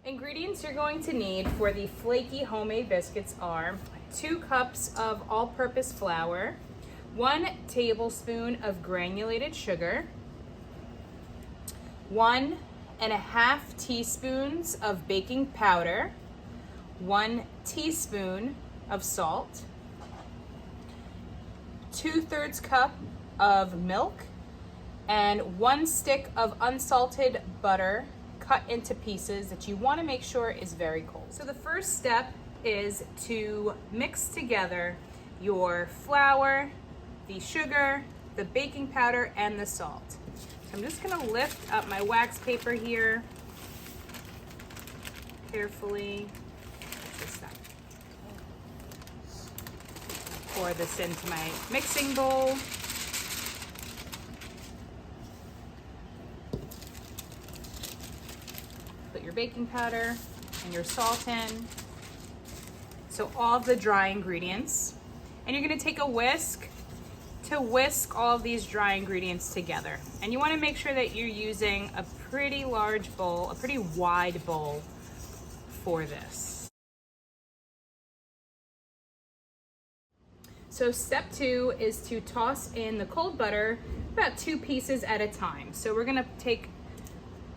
Ingredients you're going to need for the flaky homemade biscuits are 2 cups of all-purpose flour, 1 tablespoon of granulated sugar, 1.5 teaspoons of baking powder, 1 teaspoon of salt, 2/3 cup of milk, and 1 stick of unsalted butter cut into pieces that you want to make sure is very cold. So the first step is to mix together your flour, the sugar, the baking powder, and the salt. So I'm just going to lift up my wax paper here carefully. Pour this into my mixing bowl. Put your baking powder and your salt in. So all of the dry ingredients. And you're gonna take a whisk to whisk all of these dry ingredients together. And you wanna make sure that you're using a pretty large bowl, a pretty wide bowl for this. So step 2 is to toss in the cold butter about 2 pieces at a time. So we're gonna take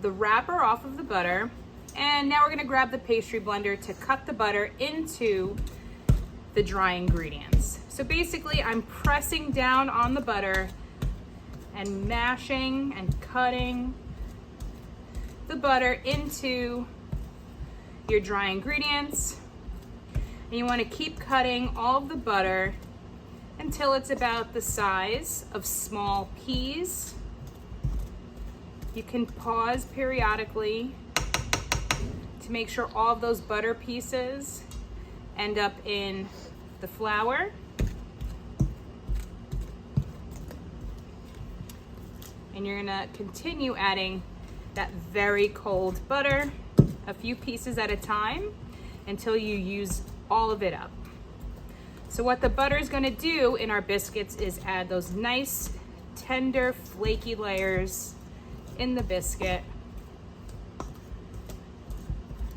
the wrapper off of the butter, and now we're gonna grab the pastry blender to cut the butter into the dry ingredients. So basically I'm pressing down on the butter and mashing and cutting the butter into your dry ingredients. And you wanna keep cutting all of the butter until it's about the size of small peas. You can pause periodically to make sure all of those butter pieces end up in the flour. And you're gonna continue adding that very cold butter, a few pieces at a time, until you use all of it up. So what the butter is gonna do in our biscuits is add those nice, tender, flaky layers in the biscuit,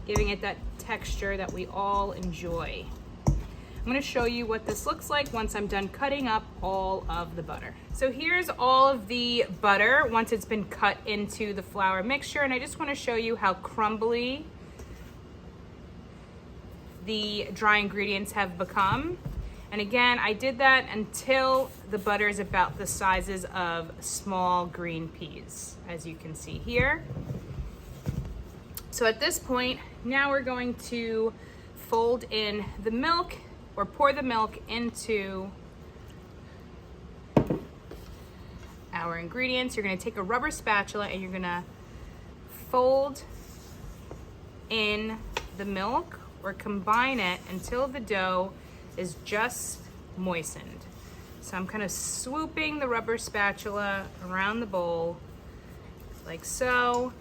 giving it that texture that we all enjoy. I'm gonna show you what this looks like once I'm done cutting up all of the butter. So here's all of the butter once it's been cut into the flour mixture, and I just wanna show you how crumbly the dry ingredients have become. And again, I did that until the butter is about the sizes of small green peas, as you can see here. So at this point, now we're going to fold in the milk, or pour the milk into our ingredients. You're gonna take a rubber spatula and you're gonna fold in the milk or combine it until the dough is just moistened. So I'm kind of swooping the rubber spatula around the bowl like so.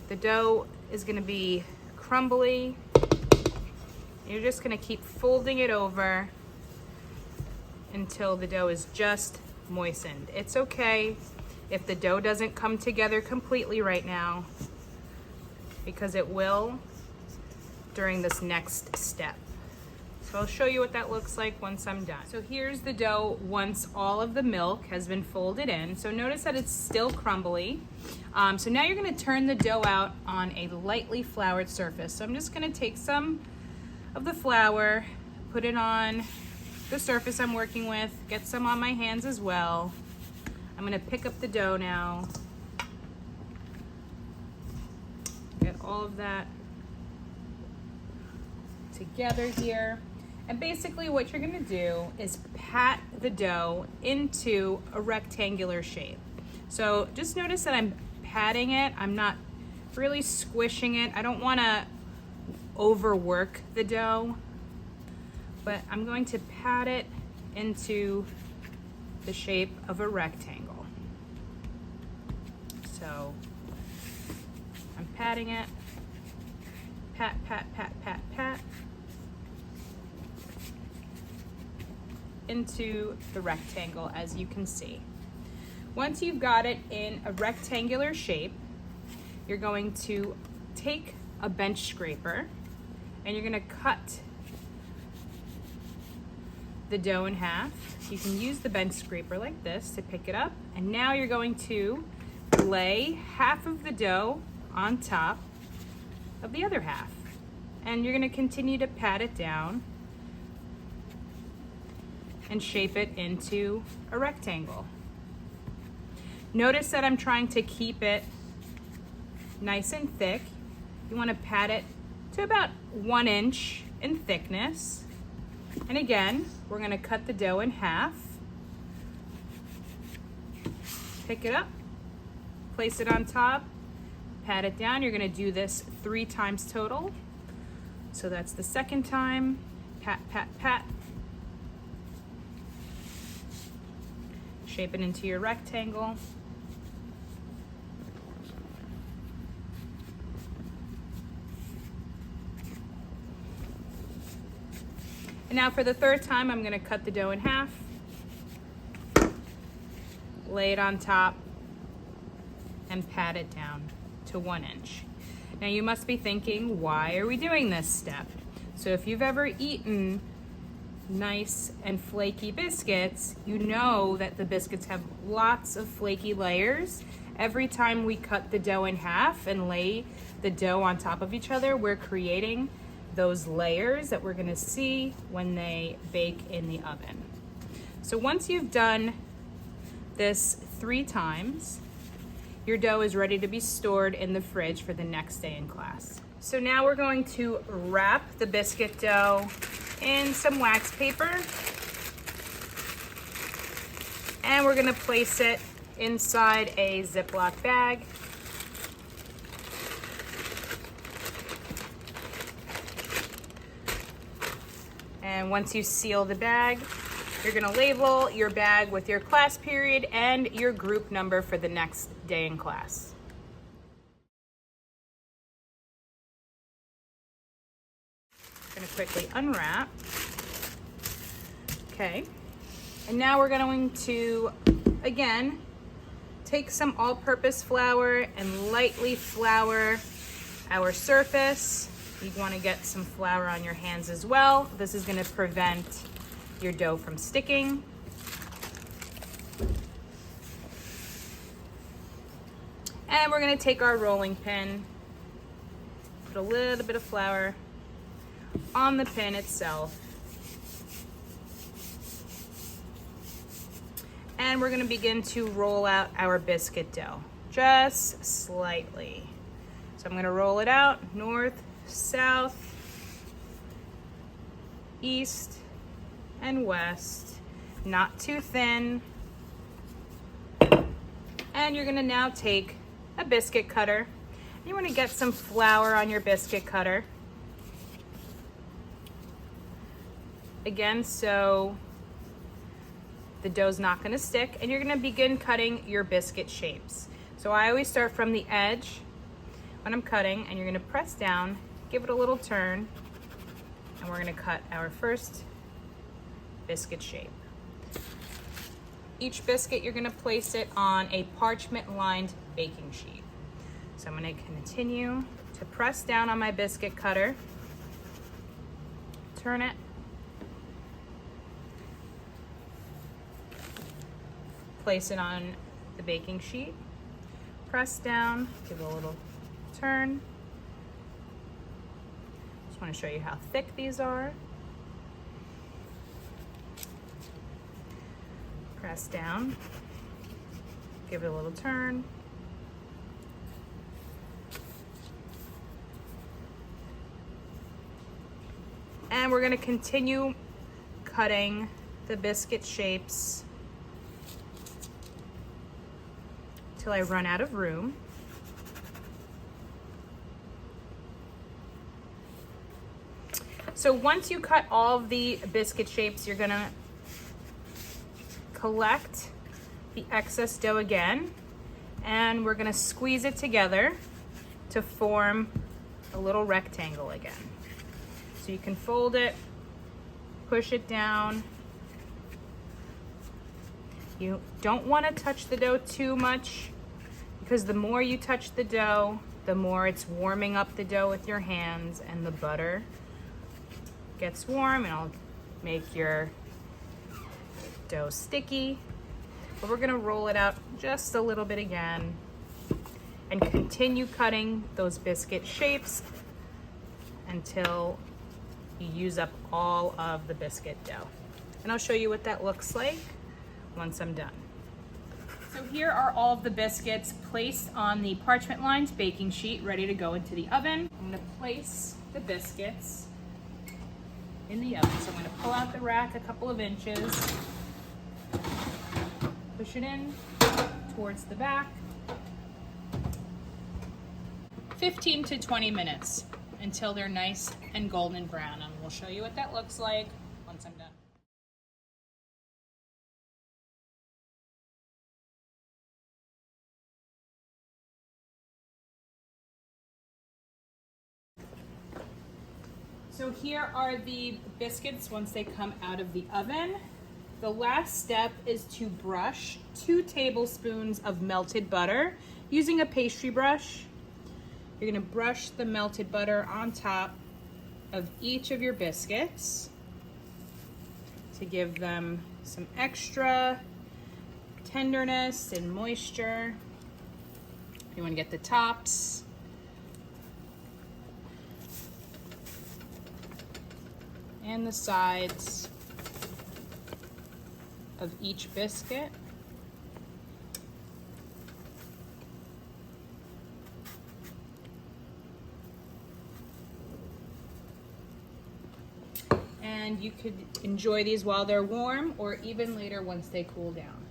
The dough is gonna be crumbly. You're just gonna keep folding it over until the dough is just moistened. It's okay if the dough doesn't come together completely right now, because it will during this next step. So I'll show you what that looks like once I'm done. So here's the dough once all of the milk has been folded in. So notice that it's still crumbly. So now you're gonna turn the dough out on a lightly floured surface. So I'm just gonna take some of the flour, put it on the surface I'm working with, get some on my hands as well. I'm gonna pick up the dough now. Get all of that together here. And basically what you're gonna do is pat the dough into a rectangular shape. So just notice that I'm patting it. I'm not really squishing it. I don't wanna overwork the dough, but I'm going to pat it into the shape of a rectangle. So I'm patting it, pat, pat, pat, pat, pat, into the rectangle, as you can see. Once you've got it in a rectangular shape, you're going to take a bench scraper and you're gonna cut the dough in half. You can use the bench scraper like this to pick it up. And now you're going to lay half of the dough on top of the other half. And you're gonna continue to pat it down and shape it into a rectangle. Notice that I'm trying to keep it nice and thick. You wanna pat it to about 1 inch in thickness. And again, we're gonna cut the dough in half. Pick it up, place it on top, pat it down. You're gonna do this 3 times total. So that's the second time. Pat, pat, pat. Shape it into your rectangle. And now for the third time, I'm gonna cut the dough in half, lay it on top, and pat it down to 1 inch. Now you must be thinking, why are we doing this step? So if you've ever eaten nice and flaky biscuits, you know that the biscuits have lots of flaky layers. Every time we cut the dough in half and lay the dough on top of each other, we're creating those layers that we're gonna see when they bake in the oven. So once you've done this 3 times, your dough is ready to be stored in the fridge for the next day in class. So now we're going to wrap the biscuit dough in some wax paper, and we're gonna place it inside a Ziploc bag. And once you seal the bag, you're gonna label your bag with your class period and your group number for the next day in class. I'm gonna quickly unwrap. Okay, and now we're going to, again, take some all-purpose flour and lightly flour our surface. You wanna get some flour on your hands as well. This is gonna prevent your dough from sticking. And we're gonna take our rolling pin, put a little bit of flour on the pin itself. And we're gonna begin to roll out our biscuit dough, just slightly. So I'm gonna roll it out, north, south, east, and west, not too thin. And you're gonna now take a biscuit cutter. You wanna get some flour on your biscuit cutter. Again, so the dough's not gonna stick, and you're gonna begin cutting your biscuit shapes. So I always start from the edge when I'm cutting, and you're gonna press down, give it a little turn, and we're gonna cut our first biscuit shape. Each biscuit, you're gonna place it on a parchment lined baking sheet. So I'm gonna continue to press down on my biscuit cutter, turn it, place it on the baking sheet, press down, give it a little turn. Just want to show you how thick these are. Press down, give it a little turn. And we're going to continue cutting the biscuit shapes till I run out of room. So once you cut all of the biscuit shapes, you're gonna collect the excess dough again, and we're gonna squeeze it together to form a little rectangle again. So you can fold it, push it down. You don't want to touch the dough too much, because the more you touch the dough, the more it's warming up the dough with your hands and the butter gets warm, and it'll make your dough sticky. But we're gonna roll it out just a little bit again and continue cutting those biscuit shapes until you use up all of the biscuit dough. And I'll show you what that looks like once I'm done. So here are all of the biscuits placed on the parchment lined baking sheet, ready to go into the oven. I'm gonna place the biscuits in the oven. So I'm gonna pull out the rack a couple of inches, push it in towards the back. 15 to 20 minutes until they're nice and golden brown. And we'll show you what that looks like once I'm done. So here are the biscuits once they come out of the oven. The last step is to brush 2 tablespoons of melted butter using a pastry brush. You're gonna brush the melted butter on top of each of your biscuits to give them some extra tenderness and moisture. You wanna get the tops. And the sides of each biscuit. And you could enjoy these while they're warm or even later once they cool down.